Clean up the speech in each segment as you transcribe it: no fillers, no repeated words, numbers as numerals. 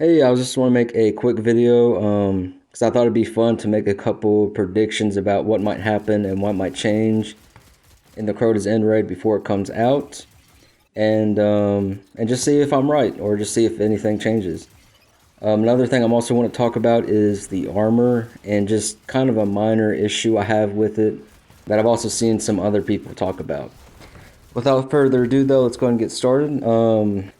Hey, I was just want to make a quick video because I thought it'd be fun to make a couple predictions about what might happen and what might change in the Crota's end raid before it comes out, and just see if I'm right or just see if anything changes. Another thing I'm also want to talk about is the armor and just kind of a minor issue I have with it that I've also seen some other people talk about. Without further ado, though, let's go ahead and get started.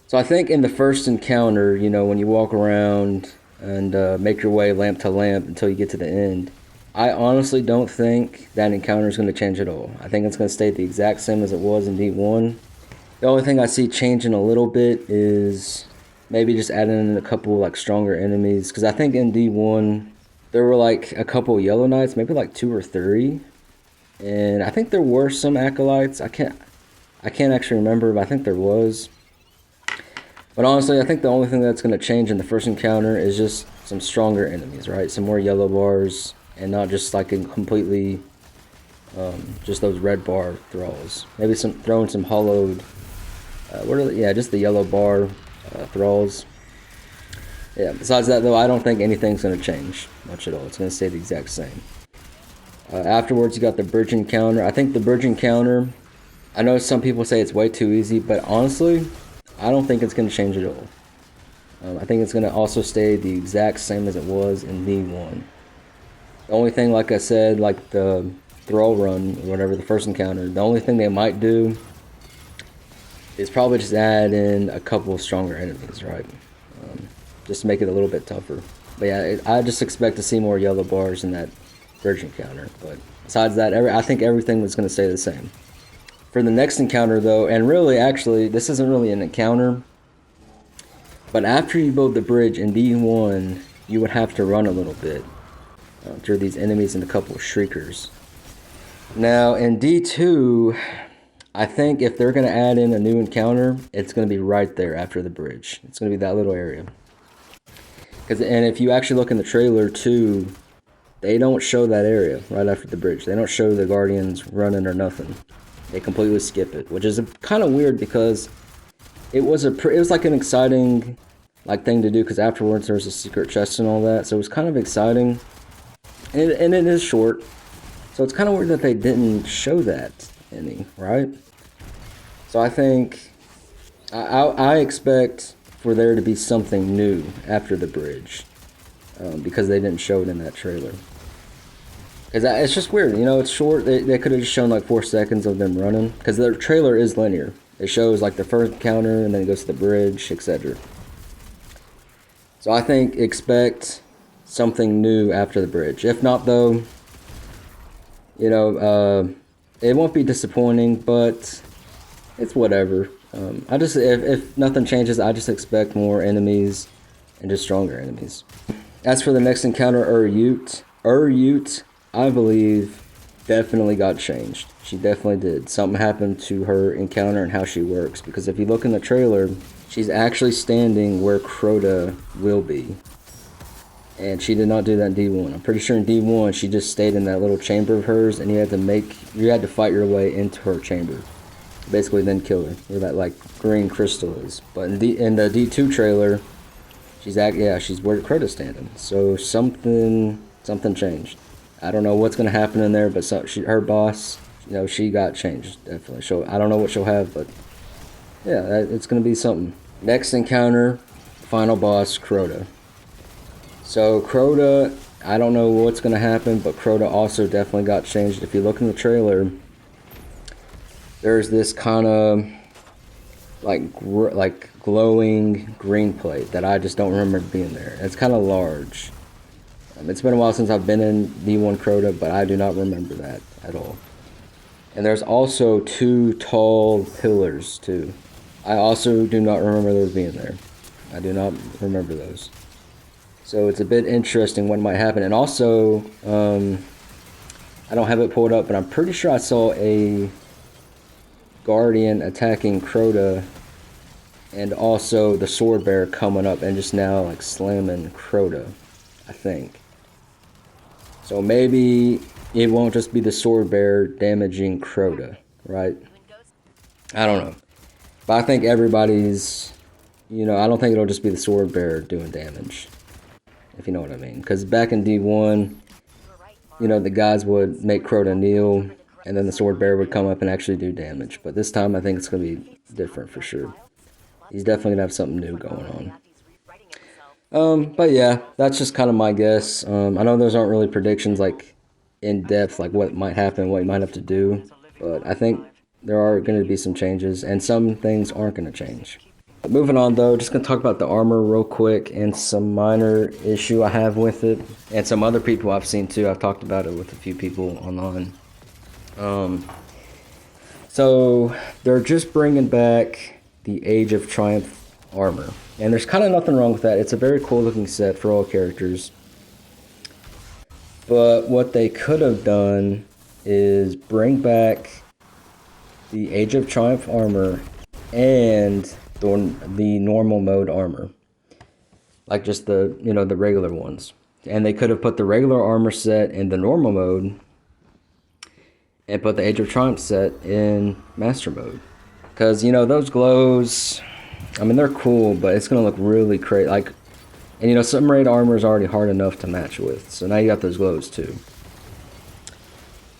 So I think in the first encounter, when you walk around and make your way lamp to lamp until you get to the end, I honestly don't think that encounter is going to change at all. I think it's going to stay the exact same as it was in D1. The only thing I see changing a little bit is maybe just adding in a couple like stronger enemies, because I think in D1 there were like a couple Yellow Knights, maybe like two or three, and I think there were some acolytes. I can't actually remember, but I think there was. But honestly, I think the only thing that's going to change in the first encounter is just some stronger enemies, right? Some more yellow bars, and not just like a completely, just those red bar thralls. Maybe throwing some hollowed, yeah, just the yellow bar thralls. Yeah, besides that though, I don't think anything's going to change much at all. It's going to stay the exact same. Afterwards, you got the bridge encounter. I think the bridge encounter, I know some people say it's way too easy, but honestly, I don't think it's going to change at all. I think it's going to also stay the exact same as it was in D1. The only thing, like I said, like the thrall run or whatever, the first encounter, the only thing they might do is probably just add in a couple of stronger enemies, right? Just to make it a little bit tougher. But yeah, I just expect to see more yellow bars in that bridge encounter. But besides that, I think everything was going to stay the same. For the next encounter though, and really actually this isn't really an encounter, but after you build the bridge in D1, you would have to run a little bit through these enemies and a couple of shriekers. Now in D2, I think if they're going to add in a new encounter, it's going to be right there after the bridge. It's going to be that little area. And if you actually look in the trailer too, they don't show that area right after the bridge. They don't show the Guardians running or nothing. They completely skip it, which is kind of weird because it was like an exciting thing to do, because afterwards there was a secret chest and all that, so it was kind of exciting, and it is short, so it's kind of weird that they didn't show that any, right? So I think I expect for there to be something new after the bridge, because they didn't show it in that trailer. Because it's just weird, it's short. They could have just shown like 4 seconds of them running, because their trailer is linear. It shows like the first encounter, and then it goes to the bridge, etc. So I think expect something new after the bridge. If not though, it won't be disappointing, but it's whatever. If nothing changes, I just expect more enemies and just stronger enemies. As for the next encounter, Ur-Ute, I believe, definitely got changed. She definitely did. Something happened to her encounter and how she works. Because if you look in the trailer, she's actually standing where Crota will be. And she did not do that in D1. I'm pretty sure in D1 she just stayed in that little chamber of hers, and you had to fight your way into her chamber. Basically then kill her, where that like green crystal is. But in the D2 trailer, she's where Crota's standing. So something changed. I don't know what's going to happen in there, but her boss, she got changed, definitely. I don't know what she'll have, but yeah, it's going to be something. Next encounter, final boss, Crota. So Crota, I don't know what's going to happen, but Crota also definitely got changed. If you look in the trailer, there's this kind of like glowing green plate that I just don't remember being there. It's kind of large. It's been a while since I've been in D1 Crota, but I do not remember that at all. And there's also 2 tall pillars, too. I also do not remember those being there. I do not remember those. So it's a bit interesting what might happen. And also, I don't have it pulled up, but I'm pretty sure I saw a Guardian attacking Crota, and also the Sword Bearer coming up and just now like slamming Crota, I think. So maybe it won't just be the Sword Bearer damaging Crota, right? I don't know. But I think everybody's, you know, I don't think it'll just be the sword bearer doing damage, if you know what I mean. Because back in D1, you know, the guys would make Crota kneel, and then the sword bearer would come up and actually do damage. But this time, I think it's going to be different for sure. He's definitely going to have something new going on. But yeah, that's just kind of my guess. I know those aren't really predictions, like, in depth, like what might happen, what you might have to do. But I think there are going to be some changes, and some things aren't going to change. But moving on, though, just going to talk about the armor real quick and some minor issue I have with it. And some other people I've seen, too. I've talked about it with a few people online. So they're just bringing back the Age of Triumph armor. And there's kind of nothing wrong with that. It's a very cool looking set for all characters. But what they could have done is bring back the Age of Triumph armor and the normal mode armor. Like just the, you know, the regular ones. And they could have put the regular armor set in the normal mode and put the Age of Triumph set in Master mode. Because, you know, those glows, I mean, they're cool, but it's going to look really crazy. Like, and, you know, some raid armor is already hard enough to match with. So now you got those glows, too.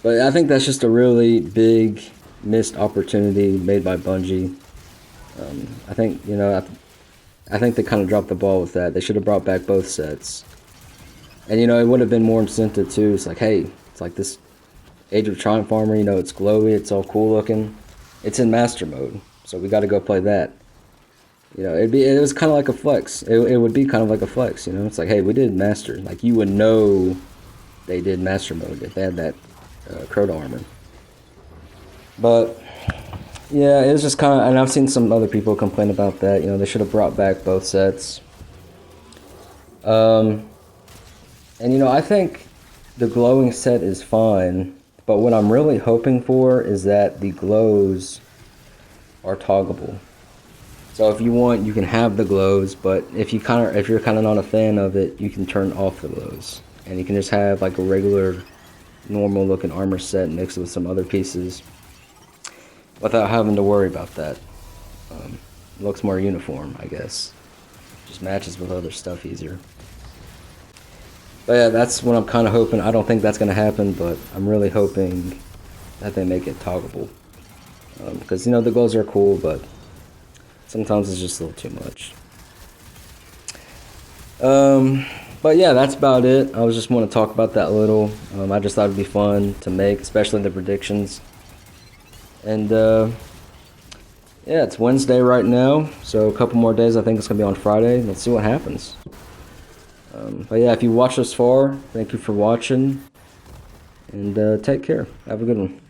But I think that's just a really big missed opportunity made by Bungie. I think, you know, I think they kind of dropped the ball with that. They should have brought back both sets. And, you know, it would have been more incentive, too. It's like, hey, it's like this Age of Triumph armor, you know, it's glowy, it's all cool looking. It's in Master mode, so we got to go play that. You know, it was kind of like a flex. It would be kind of like a flex, you know. It's like, hey, we did Master. Like, you would know they did Master mode if they had that Crota armor. But, yeah, it was just kind of, and I've seen some other people complain about that. You know, they should have brought back both sets. And, you know, I think the glowing set is fine. But what I'm really hoping for is that the glows are toggleable. So if you want, you can have the glows, but if you're kind of not a fan of it, you can turn off the glows, and you can just have like a regular, normal looking armor set mixed with some other pieces, without having to worry about that. It looks more uniform, I guess. Just matches with other stuff easier. But yeah, that's what I'm kind of hoping. I don't think that's going to happen, but I'm really hoping that they make it toggleable. Because, you know, the glows are cool, but sometimes it's just a little too much. But yeah, that's about it. I was just want to talk about that a little. I just thought it'd be fun to make, especially the predictions. And yeah, it's Wednesday right now, so a couple more days. I think it's going to be on Friday. Let's see what happens. But yeah, if you watched this far, thank you for watching, and take care. Have a good one.